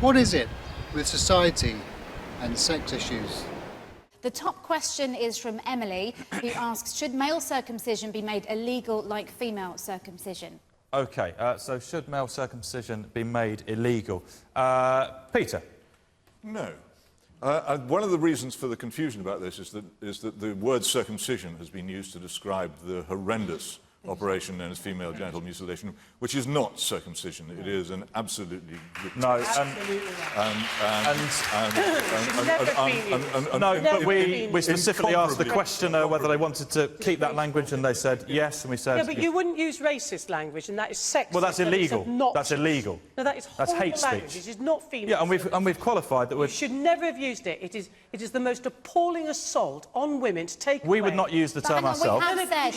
What is it with society and sex issues? The top question is from Emily, who asks, should male circumcision be made illegal like female circumcision? OK, so should male circumcision be made illegal? Peter? No. One of the reasons for the confusion about this is that the word circumcision has been used to describe the horrendous operation known as female genital mutilation, which is not circumcision. It is an absolutely... No, but we specifically asked the questioner whether they wanted to keep that language, and they said yes, and we said... Yeah, but you wouldn't use racist language, and that is sexist. Well, that's illegal. That's illegal. No, that is horrible hate language. speech. It is not female. Yeah, and we've qualified that we should never have used it. It is the most appalling assault on women to take We away. would not use the term ourselves.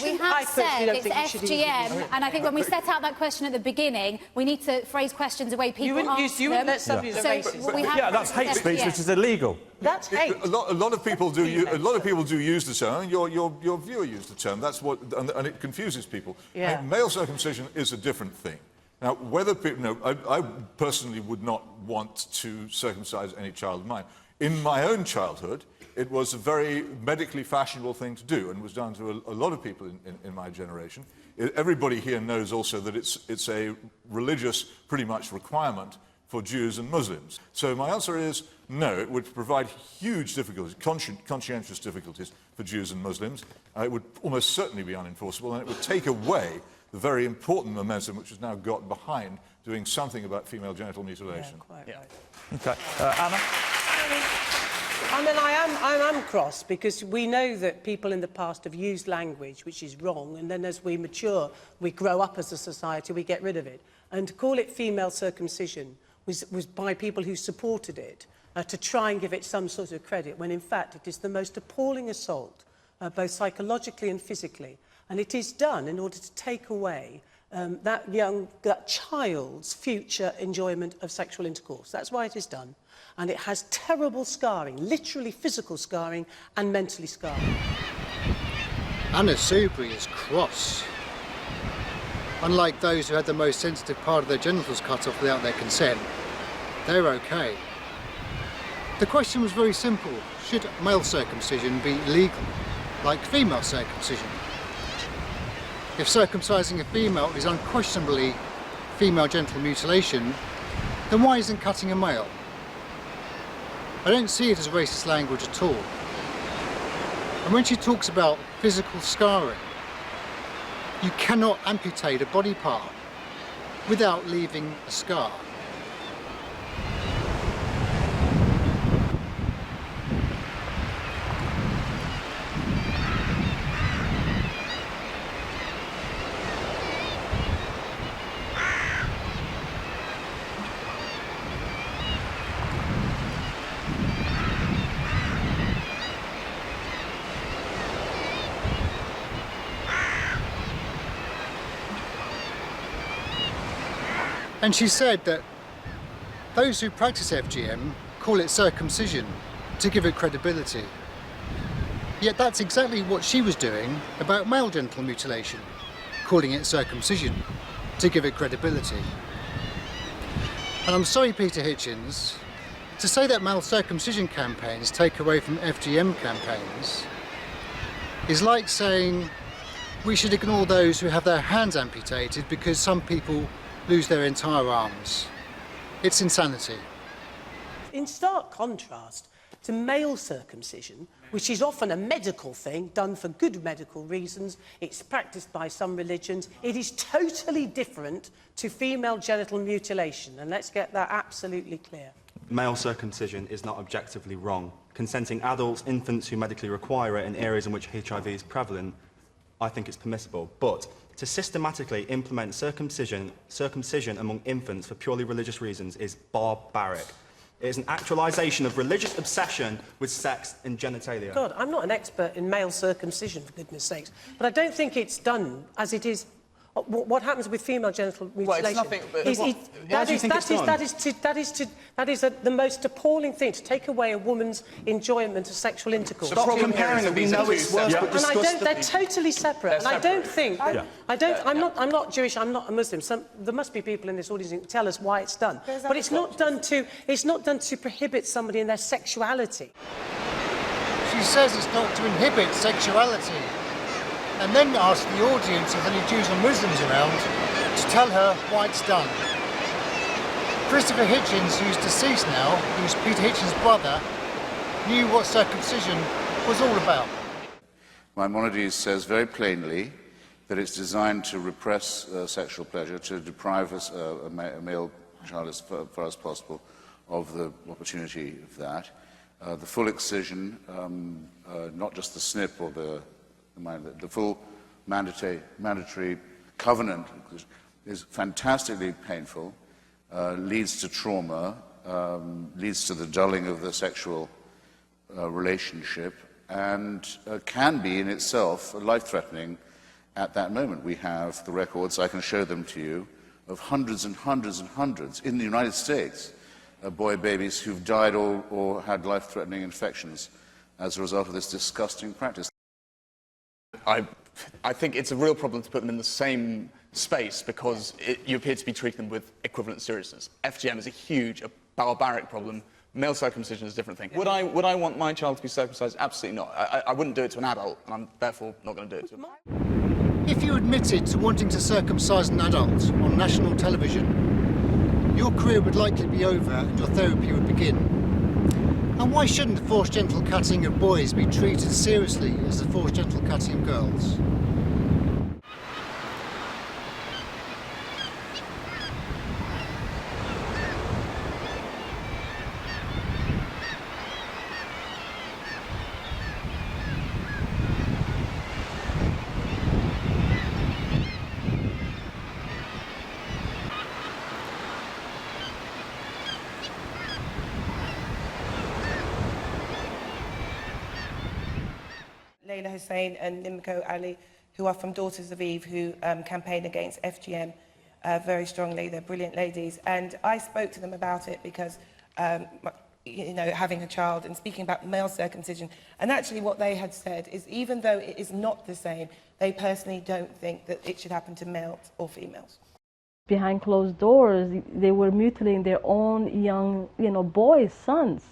We have said it's FGM, and I think when we set out that question at the beginning, we need to phrase questions the way people ask them. You wouldn't let somebody use a racist. Yeah, that's hate speech, which is illegal. That's hate. A lot of people do. A lot of people do use the term. And your viewer used the term. That's what, and it confuses people. Yeah. Male circumcision is a different thing. Now, whether people, no, I personally would not want to circumcise any child of mine. In my own childhood, it was a very medically fashionable thing to do, and was done to a lot of people in my generation. Everybody here knows also that it's a religious, pretty much, requirement for Jews and Muslims. So my answer is no. It would provide huge difficulties, conscientious difficulties for Jews and Muslims. It would almost certainly be unenforceable, and it would take away the very important momentum which has now got behind doing something about female genital mutilation. Yeah, quite right. OK. Anna? I mean, I am cross, because we know that people in the past have used language which is wrong, and then as we mature, we grow up as a society, we get rid of it. And to call it female circumcision was by people who supported it, to try and give it some sort of credit, when in fact it is the most appalling assault, both psychologically and physically. And it is done in order to take away that child's future enjoyment of sexual intercourse. That's why it is done. And it has terrible scarring, literally physical scarring and mentally scarring. Anna Soubry is cross. Unlike those who had the most sensitive part of their genitals cut off without their consent, they're okay. The question was very simple. Should male circumcision be legal, like female circumcision? If circumcising a female is unquestionably female genital mutilation, then why isn't cutting a male? I don't see it as racist language at all. And when she talks about physical scarring, you cannot amputate a body part without leaving a scar. And she said that those who practice FGM call it circumcision to give it credibility. Yet that's exactly what she was doing about male genital mutilation, calling it circumcision to give it credibility. And I'm sorry, Peter Hitchens, to say that male circumcision campaigns take away from FGM campaigns is like saying we should ignore those who have their hands amputated because some people lose their entire arms. It's insanity. In stark contrast to male circumcision, which is often a medical thing done for good medical reasons, it's practiced by some religions, it is totally different to female genital mutilation, and let's get that absolutely clear. Male circumcision is not objectively wrong. Consenting adults, infants who medically require it in areas in which HIV is prevalent, I think it's permissible. But to systematically implement circumcision among infants for purely religious reasons is barbaric. It is an actualisation of religious obsession with sex and genitalia. God, I'm not an expert in male circumcision, for goodness sakes, but I don't think it's done as it is what happens with female genital mutilation. Well, it's nothing. But that is the most appalling thing, to take away a woman's enjoyment of sexual intercourse. Stop comparing them. We know it's worse, but discuss they're totally separate. And I don't think. I'm not Jewish. I'm not a Muslim. There must be people in this audience who can tell us why it's done. But it's not done to prohibit somebody in their sexuality. She says it's not to inhibit sexuality, and then ask the audience if any Jews or Muslims around to tell her why it's done. Christopher Hitchens, who's deceased now, who's Peter Hitchens' brother, knew what circumcision was all about. Maimonides says very plainly that it's designed to repress sexual pleasure, to deprive a male child as far as possible of the opportunity of that. The full excision, not just the snip or the full mandatory covenant, is fantastically painful, leads to trauma, leads to the dulling of the sexual relationship, and can be in itself life-threatening at that moment. We have the records, I can show them to you, of hundreds and hundreds and hundreds in the United States, boy babies who've died or had life-threatening infections as a result of this disgusting practice. I think it's a real problem to put them in the same space because you appear to be treating them with equivalent seriousness. FGM is a huge, barbaric problem. Male circumcision is a different thing. Would I want my child to be circumcised? Absolutely not. I wouldn't do it to an adult, and I'm therefore not going to do it to him. If you admitted to wanting to circumcise an adult on national television, your career would likely be over and your therapy would begin. And why shouldn't the forced genital cutting of boys be treated seriously as the forced genital cutting of girls? Layla Hussein and Nimco Ali, who are from Daughters of Eve, who campaign against FGM very strongly. They're brilliant ladies. And I spoke to them about it because, you know, having a child and speaking about male circumcision. And actually what they had said is even though it is not the same, they personally don't think that it should happen to males or females. Behind closed doors, they were mutilating their own young, boys, sons.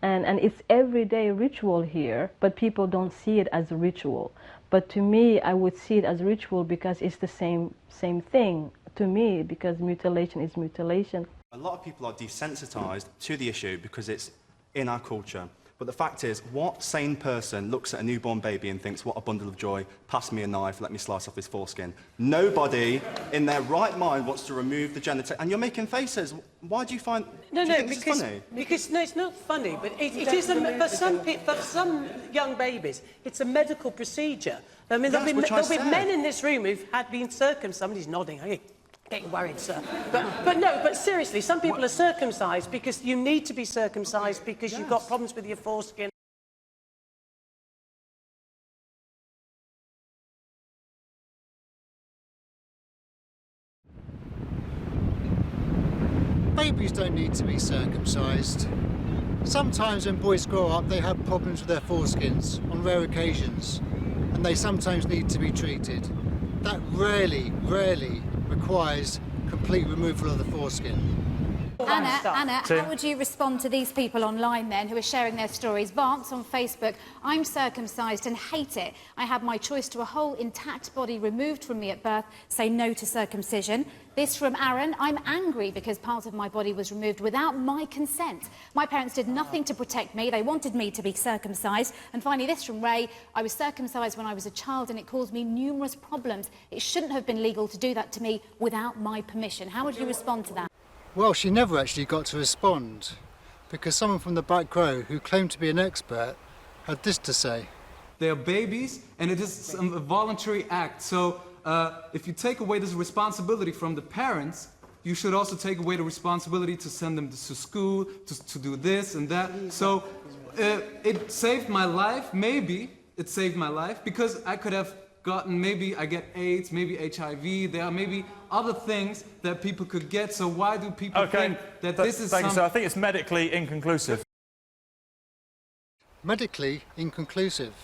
And it's everyday ritual here, but people don't see it as a ritual. But to me, I would see it as a ritual because it's the same thing to me, because mutilation is mutilation. A lot of people are desensitized to the issue because it's in our culture. But the fact is, what sane person looks at a newborn baby and thinks, what a bundle of joy, pass me a knife, let me slice off his foreskin? Nobody in their right mind wants to remove the genital. And you're making faces. Why do you find this funny? Because no, it's not funny, but it is for some young babies, it's a medical procedure. I mean, there'll be men in this room who've been circumcised. Somebody's nodding. Hey, getting worried, sir. But seriously, some people are circumcised because you need to be circumcised because you've got problems with your foreskin. Babies don't need to be circumcised. Sometimes when boys grow up, they have problems with their foreskins on rare occasions, and they sometimes need to be treated. That rarely requires complete removal of the foreskin. Anna, how would you respond to these people online then who are sharing their stories? Vance on Facebook, I'm circumcised and hate it. I had my choice to a whole intact body removed from me at birth, say no to circumcision. This from Aaron, I'm angry because part of my body was removed without my consent. My parents did nothing to protect me, they wanted me to be circumcised. And finally this from Ray, I was circumcised when I was a child and it caused me numerous problems. It shouldn't have been legal to do that to me without my permission. How would you respond to that? Well, she never actually got to respond because someone from the back row who claimed to be an expert had this to say. They are babies and it is a voluntary act. So if you take away this responsibility from the parents, you should also take away the responsibility to send them to school, to do this and that. So it saved my life, maybe it saved my life, because I could have gotten, maybe I get AIDS, maybe HIV, there are maybe other things that people could get, so why do people think that this is Thank you, sir. I think it's medically inconclusive. Medically inconclusive.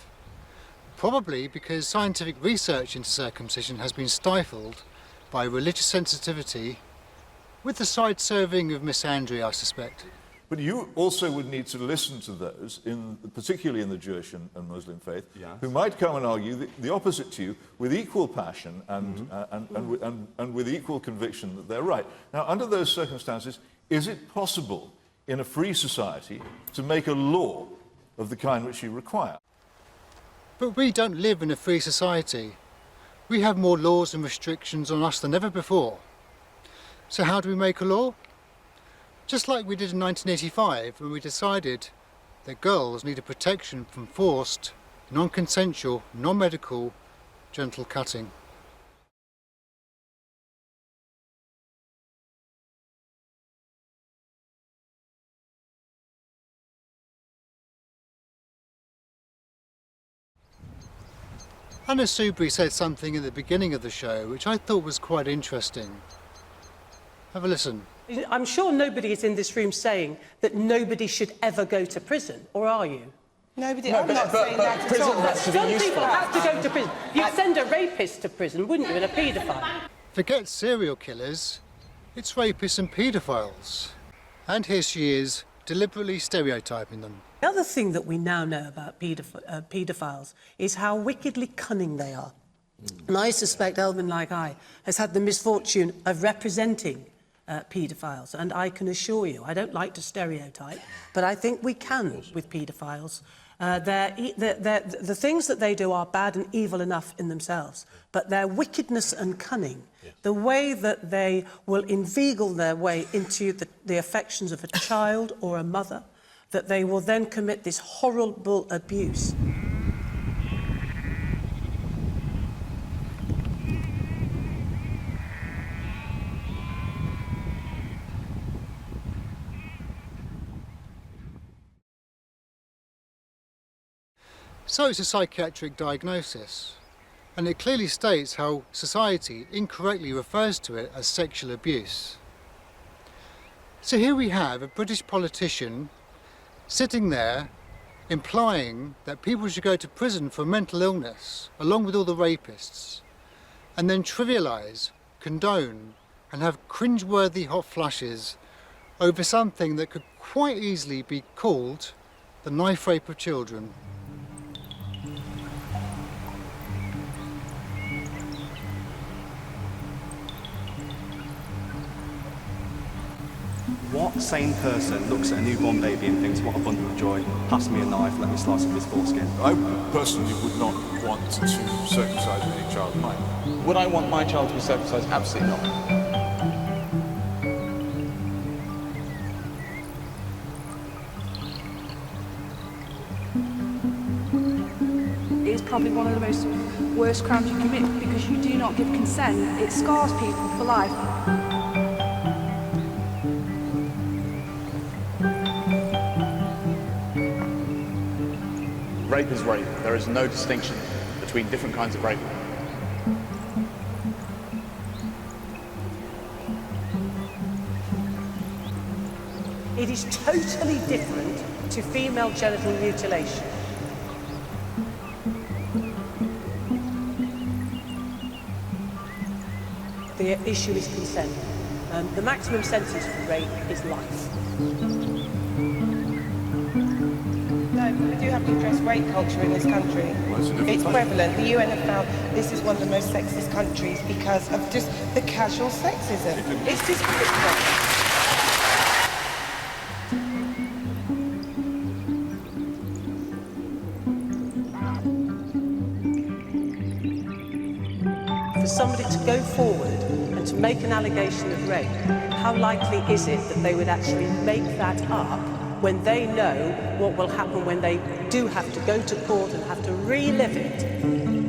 Probably because scientific research into circumcision has been stifled by religious sensitivity, with the side serving of misandry, I suspect. But you also would need to listen to those, particularly in the Jewish and Muslim faith, who might come and argue the opposite to you with equal passion and with equal conviction that they're right. Now, under those circumstances, is it possible in a free society to make a law of the kind which you require? But we don't live in a free society. We have more laws and restrictions on us than ever before. So how do we make a law? Just like we did in 1985 when we decided that girls needed protection from forced, non-consensual, non-medical genital cutting. Anna Soubry said something at the beginning of the show which I thought was quite interesting. Have a listen. I'm sure nobody is in this room saying that nobody should ever go to prison, or are you? Nobody, I'm not saying that at all. But some people have to go to prison. You'd send a rapist to prison, wouldn't you, and a paedophile? Forget serial killers, it's rapists and paedophiles. And here she is, deliberately stereotyping them. The other thing that we now know about paedophiles is how wickedly cunning they are. And I suspect Elvin, like I, has had the misfortune of representing paedophiles, and I can assure you, I don't like to stereotype, but I think we can with paedophiles. The things that they do are bad and evil enough in themselves, but their wickedness and cunning, the way that they will inveigle their way into the affections of a child or a mother, that they will then commit this horrible abuse. So it's a psychiatric diagnosis, and it clearly states how society incorrectly refers to it as sexual abuse. So here we have a British politician sitting there implying that people should go to prison for mental illness, along with all the rapists, and then trivialise, condone, and have cringeworthy hot flushes over something that could quite easily be called the knife rape of children. What sane person looks at a newborn baby and thinks, what a bundle of joy, pass me a knife, let me slice up his foreskin? I personally would not want to circumcise any child of mine. Would I want my child to be circumcised? Absolutely not. It is probably one of the most worst crimes you commit because you do not give consent. It scars people for life. Rape is rape. There is no distinction between different kinds of rape. It is totally different to female genital mutilation. The issue is consent. The maximum sentence for rape is life. No, we do have to address rape culture in this country. It's prevalent. The UN have found this is one of the most sexist countries because of just the casual sexism. It's just ridiculous. For somebody to go forward and to make an allegation of rape, how likely is it that they would actually make that up when they know what will happen when they do have to go to court and have to relive it?